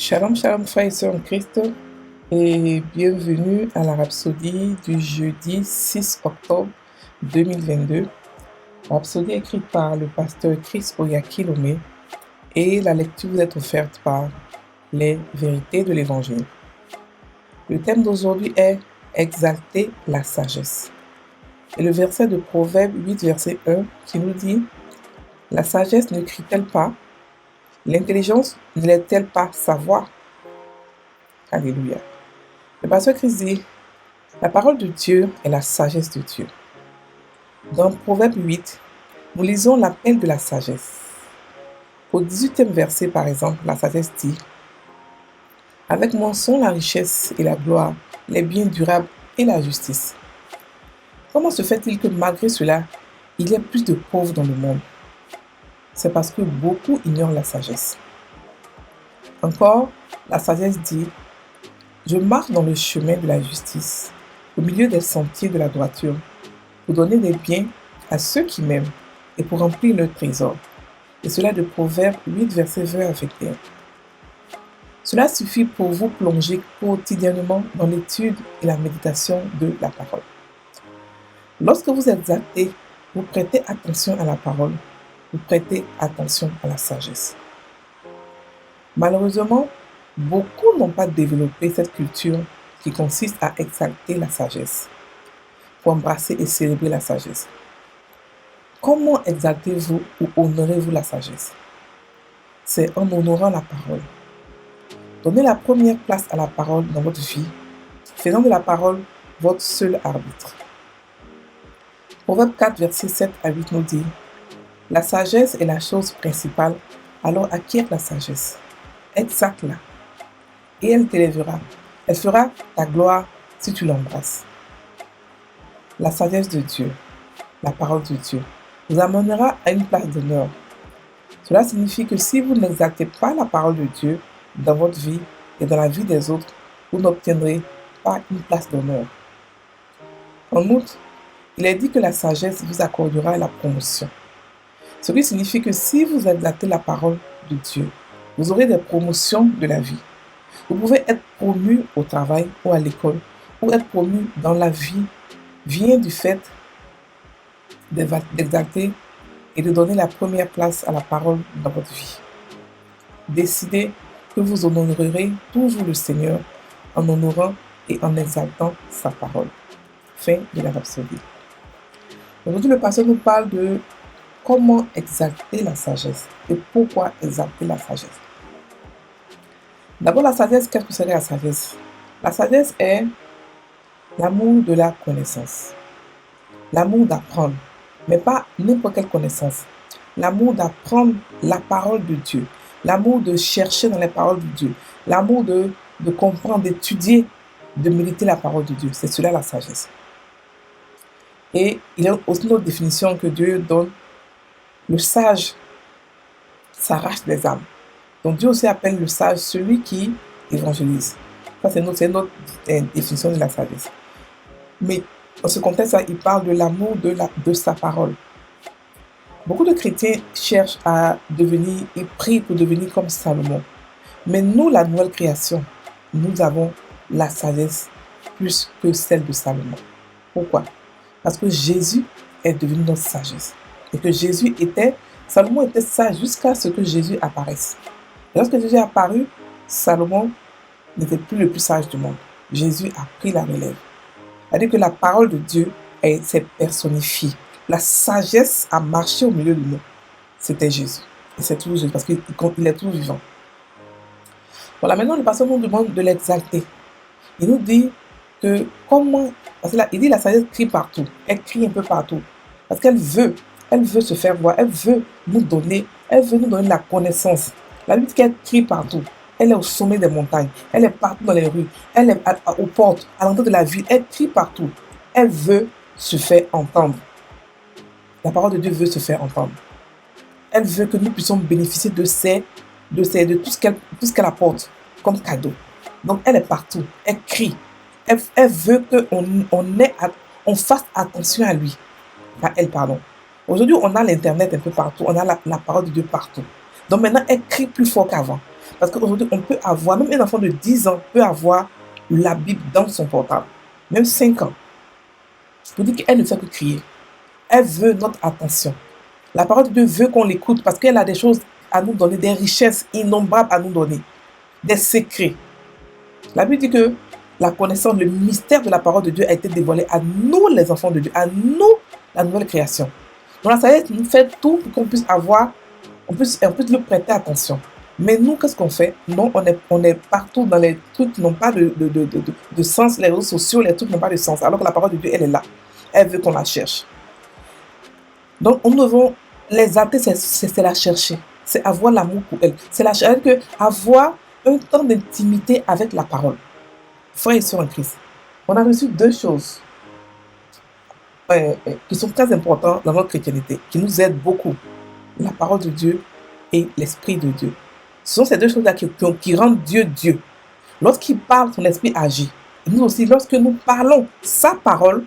Shalom, shalom, frères et sœurs en Christ, et bienvenue à la Rhapsodie du jeudi 6 octobre 2022. Rhapsodie écrite par le pasteur Chris Oyakilome, et la lecture vous est offerte par les vérités de l'Évangile. Le thème d'aujourd'hui est exalter la sagesse. Et le verset de Proverbe 8, verset 1, qui nous dit: la sagesse ne crie-t-elle pas? L'intelligence ne l'est-elle pas savoir? Alléluia. Le pasteur Christ dit: la parole de Dieu est la sagesse de Dieu. Dans Proverbe 8, nous lisons l'appel de la sagesse. Au 18e verset, par exemple, la sagesse dit: avec moi sont la richesse et la gloire, les biens durables et la justice. Comment se fait-il que malgré cela, il y ait plus de pauvres dans le monde? C'est parce que beaucoup ignorent la sagesse. Encore, la sagesse dit: je marche dans le chemin de la justice, au milieu des sentiers de la droiture, pour donner des biens à ceux qui m'aiment et pour remplir leur trésor. Et cela de Proverbe 8, verset 20 à 21. Cela suffit pour vous plonger quotidiennement dans l'étude et la méditation de la parole. Lorsque vous êtes athée, vous prêtez attention à la parole, vous prêtez attention à la sagesse. Malheureusement, beaucoup n'ont pas développé cette culture qui consiste à exalter la sagesse, pour embrasser et célébrer la sagesse. Comment exaltez-vous ou honorez-vous la sagesse? C'est en honorant la parole. Donnez la première place à la parole dans votre vie, faisant de la parole votre seul arbitre. Proverbe 4, verset 7 à 8 nous dit: la sagesse est la chose principale, alors acquiert la sagesse. Exalte-la, et elle t'élèvera. Elle fera ta gloire si tu l'embrasses. La sagesse de Dieu, la parole de Dieu, vous amènera à une place d'honneur. Cela signifie que si vous n'exaltez pas la parole de Dieu dans votre vie et dans la vie des autres, vous n'obtiendrez pas une place d'honneur. En outre, il est dit que la sagesse vous accordera la promotion. Ce qui signifie que si vous exaltez la parole de Dieu, vous aurez des promotions de la vie. Vous pouvez être promu au travail ou à l'école, ou être promu dans la vie, vient du fait d'exalter et de donner la première place à la parole dans votre vie. Décidez que vous honorerez toujours le Seigneur en honorant et en exaltant sa parole. Fin de la rhapsodie. Aujourd'hui, le pasteur nous parle de comment exalter la sagesse et pourquoi exalter la sagesse. D'abord, la sagesse, qu'est-ce que c'est la sagesse? La sagesse est l'amour de la connaissance, l'amour d'apprendre, mais pas n'importe quelle connaissance, l'amour d'apprendre la parole de Dieu, l'amour de chercher dans les paroles de Dieu, l'amour de comprendre, d'étudier, de méditer la parole de Dieu. C'est cela la sagesse. Et il y a aussi une autre définition que Dieu donne: le sage s'arrache des âmes. Donc Dieu aussi appelle le sage celui qui évangélise. Ça, c'est une autre définition de la sagesse. Mais dans ce contexte-là, il parle de l'amour de sa parole. Beaucoup de chrétiens cherchent à devenir, ils prient pour devenir comme Salomon. Mais nous, la nouvelle création, nous avons la sagesse plus que celle de Salomon. Pourquoi? Parce que Jésus est devenu notre sagesse. Et que Salomon était sage jusqu'à ce que Jésus apparaisse. Et lorsque Jésus est apparu, Salomon n'était plus le plus sage du monde. Jésus a pris la relève. C'est-à-dire que la parole de Dieu s'est personnifiée. La sagesse a marché au milieu de nous. C'était Jésus. Et c'est toujours Jésus parce qu'il est toujours vivant. Voilà, maintenant le pasteur nous demande de l'exalter. Il nous dit que comment... Parce qu'il dit la sagesse crie partout. Elle crie un peu partout. Parce qu'elle veut se faire voir. Elle veut nous donner la connaissance. La Bible dit qu'elle crie partout. Elle est au sommet des montagnes. Elle est partout dans les rues. Elle est aux portes, à l'entrée de la ville. Elle crie partout. Elle veut se faire entendre. La parole de Dieu veut se faire entendre. Elle veut que nous puissions bénéficier de tout ce qu'elle apporte comme cadeau. Donc elle est partout. Elle crie. Elle veut qu'on fasse attention à lui. À elle, pardon. Aujourd'hui, on a l'internet un peu partout. On a la parole de Dieu partout. Donc maintenant, elle crie plus fort qu'avant. Parce qu'aujourd'hui, on peut avoir, même un enfant de 10 ans peut avoir la Bible dans son portable, même 5 ans. Pour dire qu'elle ne fait que crier. Elle veut notre attention. La parole de Dieu veut qu'on l'écoute parce qu'elle a des choses à nous donner, des richesses innombrables à nous donner, des secrets. La Bible dit que la connaissance, le mystère de la parole de Dieu a été dévoilé à nous, les enfants de Dieu, à nous, la nouvelle création. Donc la sagesse nous fait tout pour qu'on puisse avoir, on puisse lui prêter attention. Mais nous, qu'est-ce qu'on fait? Non, on est partout dans les trucs qui n'ont pas de sens, les réseaux sociaux, les trucs n'ont pas de sens. Alors que la parole de Dieu, elle est là. Elle veut qu'on la cherche. Donc, nous devons les hâter, c'est la chercher. C'est avoir l'amour pour elle. C'est la chercher, avoir un temps d'intimité avec la parole. Frères et sœurs en Christ, on a reçu deux choses qui sont très importantes dans notre chrétienté, qui nous aident beaucoup. La parole de Dieu et l'Esprit de Dieu. Ce sont ces deux choses-là qui rendent Dieu Dieu. Lorsqu'il parle, son esprit agit. Et nous aussi, lorsque nous parlons sa parole,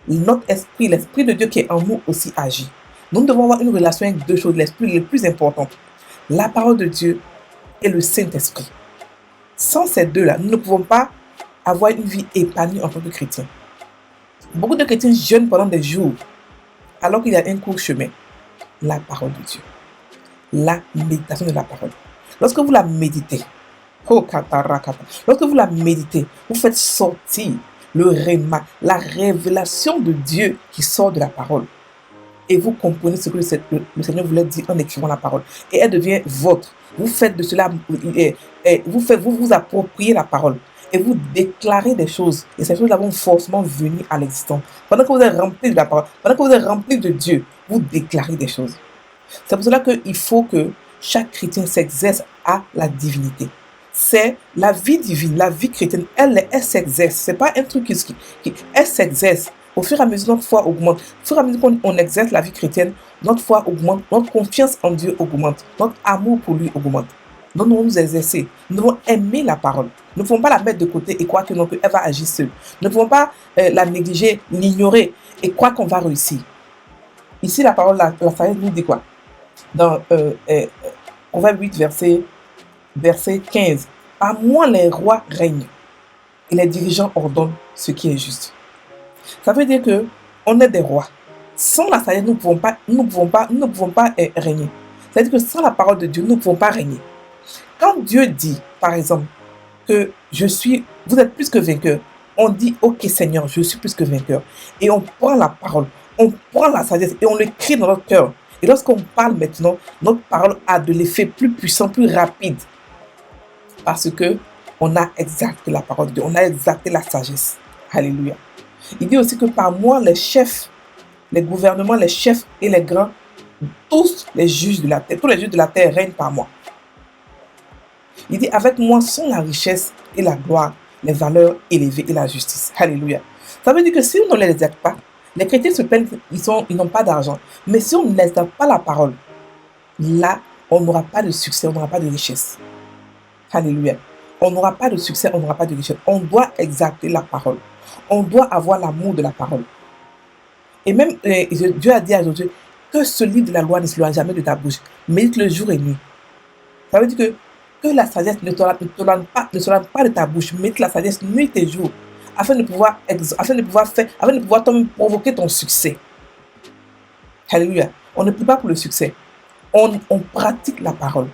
notre esprit, l'Esprit de Dieu qui est en nous aussi agit. Nous devons avoir une relation avec deux choses, l'esprit les plus importantes. La parole de Dieu et le Saint-Esprit. Sans ces deux-là, nous ne pouvons pas avoir une vie épanouie en tant que chrétien. Beaucoup de chrétiens jeûnent pendant des jours, alors qu'il y a un court chemin. La parole de Dieu. La méditation de la parole. Lorsque vous la méditez, lorsque vous la méditez, vous faites sortir le réma, la révélation de Dieu qui sort de la parole. Et vous comprenez ce que le Seigneur voulait dire en écrivant la parole. Et elle devient votre. Vous faites de cela, vous vous appropriez la parole. Et vous déclarez des choses. Et ces choses-là vont forcément venir à l'existence. Pendant que vous êtes rempli de la parole, pendant que vous êtes rempli de Dieu, vous déclarez des choses. C'est pour cela qu'il faut que chaque chrétien s'exerce à la divinité. C'est la vie divine, la vie chrétienne, elle s'exerce. C'est pas un truc elle s'exerce. Au fur et à mesure, notre foi augmente. Au fur et à mesure qu'on exerce la vie chrétienne, notre foi augmente, notre confiance en Dieu augmente, notre amour pour lui augmente. Nous devons nous exercer. Nous devons aimer la parole. Nous ne pouvons pas la mettre de côté et croire que non, elle va agir seule. Nous ne pouvons pas la négliger, l'ignorer et croire qu'on va réussir. Ici, la parole, la sagesse nous dit quoi? Dans Proverbe 8, verset 15. À moi, les rois règnent et les dirigeants ordonnent ce qui est juste. Ça veut dire que on est des rois. Sans la sagesse, nous ne pouvons pas régner. C'est-à-dire que sans la parole de Dieu, nous ne pouvons pas régner. Quand Dieu dit, par exemple, que vous êtes plus que vainqueur, on dit, ok Seigneur, je suis plus que vainqueur. Et on prend la parole, on prend la sagesse et on l'écrit dans notre cœur. Et lorsqu'on parle maintenant, notre parole a de l'effet plus puissant, plus rapide. Parce que on a exacté la parole de Dieu, on a exacté la sagesse. Alléluia. Il dit aussi que par moi, les chefs, les gouvernements, les chefs et les grands, tous les juges de la terre, tous les juges de la terre règnent par moi. Il dit, avec moi sont la richesse et la gloire, les valeurs élevées et la justice. Alléluia. Ça veut dire que si on ne les aide pas, les chrétiens se plaignent ils n'ont pas d'argent. Mais si on ne laisse pas la parole, là, on n'aura pas de succès, on n'aura pas de richesse. Alléluia. On n'aura pas de succès, on n'aura pas de richesse. On doit exacter la parole. On doit avoir l'amour de la parole. Et même, Dieu a dit à Josué que ce livre de la loi ne se loin jamais de ta bouche. Médite le jour et nuit. Ça veut dire que la sagesse ne se loin pas de ta bouche. Médite la sagesse nuit et jour. Afin de pouvoir toi-même provoquer ton succès. Alléluia. On ne prie pas pour le succès. On pratique la parole.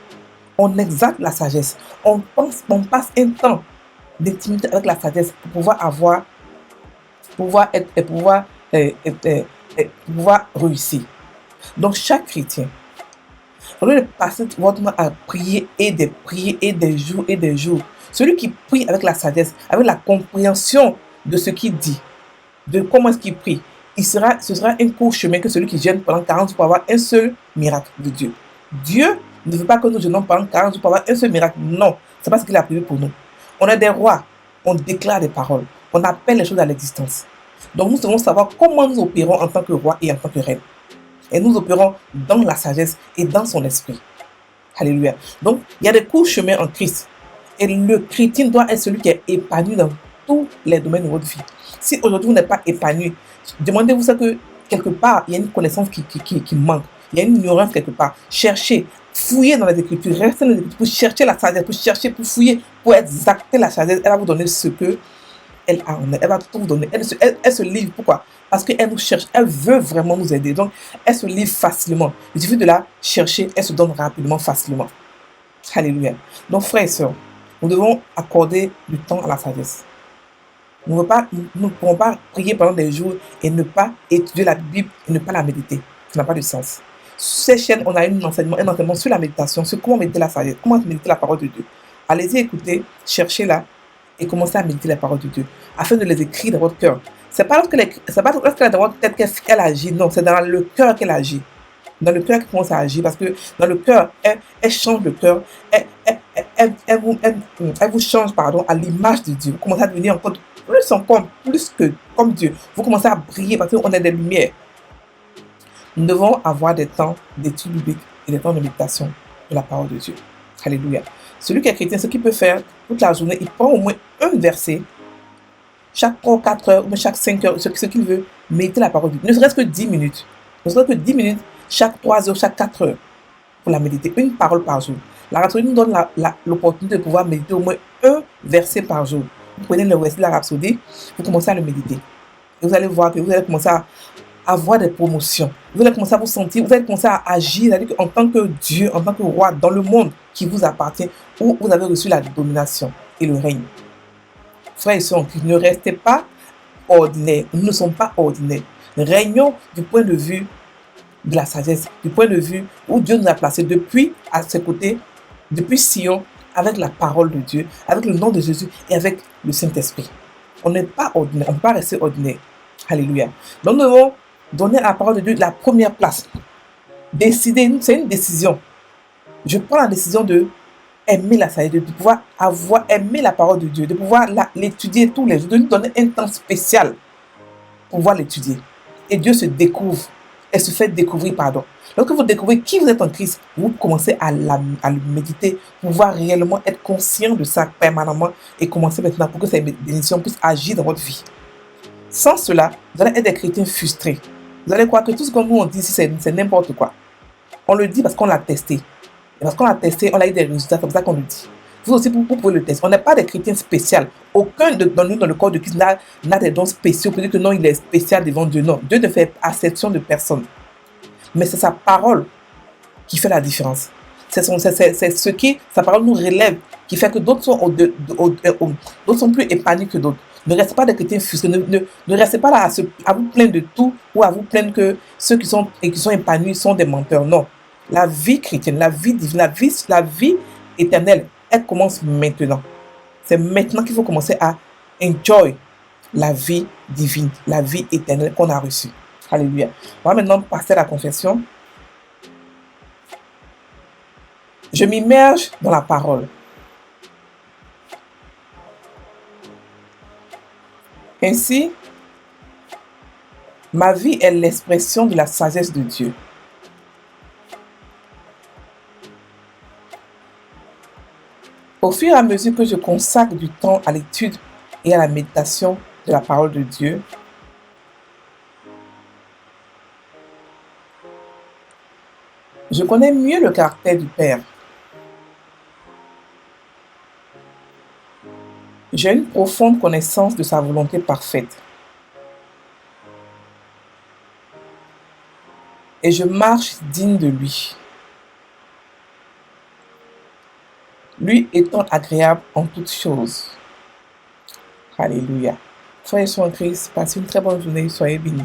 On exalte la sagesse. On passe un temps d'intimité avec la sagesse pour pouvoir réussir. Donc chaque chrétien, au lieu de passer votre temps à prier et des jours, celui qui prie avec la sagesse, avec la compréhension de ce qu'il dit, de comment est-ce qu'il prie, ce sera un court chemin que celui qui jeûne pendant 40 jours pour avoir un seul miracle de Dieu. Dieu ne veut pas que nous jeûnons pendant 40 jours pour avoir un seul miracle. Non, c'est pas ce qu'il a prévu pour nous. On est des rois, on déclare des paroles, on appelle les choses à l'existence. Donc nous devons savoir comment nous opérons en tant que roi et en tant que reine. Et nous opérons dans la sagesse et dans son esprit. Alléluia. Donc il y a des courts chemins en Christ. Et le chrétien doit être celui qui est épanoui dans tous les domaines de votre vie. Si aujourd'hui vous n'êtes pas épanoui, demandez-vous ça que quelque part, il y a une connaissance qui manque. Il y a une ignorance quelque part. Cherchez, fouiller dans les Écritures, rester dans les Écritures pour chercher la sagesse, pour chercher, pour fouiller, pour exacter la sagesse. Elle va vous donner ce que elle a en elle. Elle va tout vous donner. Elle se livre. Pourquoi? Parce qu'elle nous cherche. Elle veut vraiment nous aider. Donc, elle se livre facilement. Il suffit de la chercher. Elle se donne rapidement, facilement. Alléluia. Donc, frères et sœurs, nous devons accorder du temps à la sagesse. Nous ne pouvons pas prier pendant des jours et ne pas étudier la Bible et ne pas la méditer. Ça n'a pas de sens. Sur ces chaînes, on a un enseignement sur la méditation, sur comment méditer la sagesse, comment méditer la parole de Dieu. Allez-y écouter, cherchez-la et commencez à méditer la parole de Dieu afin de les écrire dans votre cœur. C'est pas lorsqu'elle est dans votre tête qu'elle agit, non, c'est dans le cœur qu'elle agit. Dans le cœur qu'elle commence à agir, parce que dans le cœur, elle change le cœur, elle vous change, à l'image de Dieu. Vous commencez à devenir encore plus que comme Dieu. Vous commencez à briller parce qu'on est des lumières. Nous devons avoir des temps d'étude biblique et des temps de méditation de la parole de Dieu. Alléluia. Celui qui est chrétien, ce qu'il peut faire toute la journée, il prend au moins un verset, chaque 3 ou 4 heures, ou chaque 5 heures, ce qu'il veut, méditer la parole de Dieu. Ne serait-ce que 10 minutes. Ne serait-ce que 10 minutes, chaque 3 heures, chaque 4 heures, pour la méditer. Une parole par jour. La Rhapsodie nous donne l'opportunité de pouvoir méditer au moins un verset par jour. Vous prenez le verset de la Rhapsodie, vous commencez à le méditer. Et vous allez voir que vous allez commencer à avoir des promotions. Vous allez commencer à vous sentir, vous allez commencer à agir en tant que Dieu, en tant que roi dans le monde qui vous appartient, où vous avez reçu la domination et le règne. Frères et sœurs, ne restez pas ordinaires. Nous ne sommes pas ordinaires. Régnons du point de vue de la sagesse, du point de vue où Dieu nous a placés depuis à ses côtés, depuis Sion, avec la parole de Dieu, avec le nom de Jésus et avec le Saint-Esprit. On n'est pas ordinaire, on ne peut pas rester ordinaire. Alléluia. Donc nous devons donner à la parole de Dieu la première place. Décider, c'est une décision. Je prends la décision de aimer la sagesse, de pouvoir aimer la parole de Dieu, de pouvoir l'étudier tous les jours, de nous donner un temps spécial pour pouvoir l'étudier. Et Dieu se découvre, elle se fait découvrir, Lorsque vous découvrez qui vous êtes en Christ, vous commencez à le méditer, pour pouvoir réellement être conscient de ça permanemment et commencer maintenant pour que ces bénédictions puissent agir dans votre vie. Sans cela, vous allez être des chrétiens frustrés. Vous allez croire que tout ce que nous on dit ici, c'est n'importe quoi. On le dit parce qu'on l'a testé. Et parce qu'on l'a testé, on a eu des résultats, c'est comme ça qu'on le dit. Vous aussi, vous pouvez le tester. On n'est pas des chrétiens spéciaux. Aucun de nous dans le corps de Christ n'a des dons spéciaux pour dire que non, il est spécial devant Dieu. Non, Dieu ne fait acception de personne. Mais c'est sa parole qui fait la différence. C'est ce qui, sa parole nous relève, qui fait que d'autres sont plus épanouis que d'autres. Ne restez pas des chrétiens frustrés. Ne restez pas là à vous plaindre de tout ou à vous plaindre que ceux qui sont épanouis sont des menteurs. Non. La vie chrétienne, la vie divine, la vie éternelle, elle commence maintenant. C'est maintenant qu'il faut commencer à enjoy la vie divine, la vie éternelle qu'on a reçue. Alléluia. On va maintenant passer à la confession. Je m'immerge dans la parole. Ainsi, ma vie est l'expression de la sagesse de Dieu. Au fur et à mesure que je consacre du temps à l'étude et à la méditation de la parole de Dieu, je connais mieux le caractère du Père. J'ai une profonde connaissance de sa volonté parfaite. Et je marche digne de lui. Lui étant agréable en toutes choses. Alléluia. Frères et sœurs en Christ, passez une très bonne journée, soyez bénis.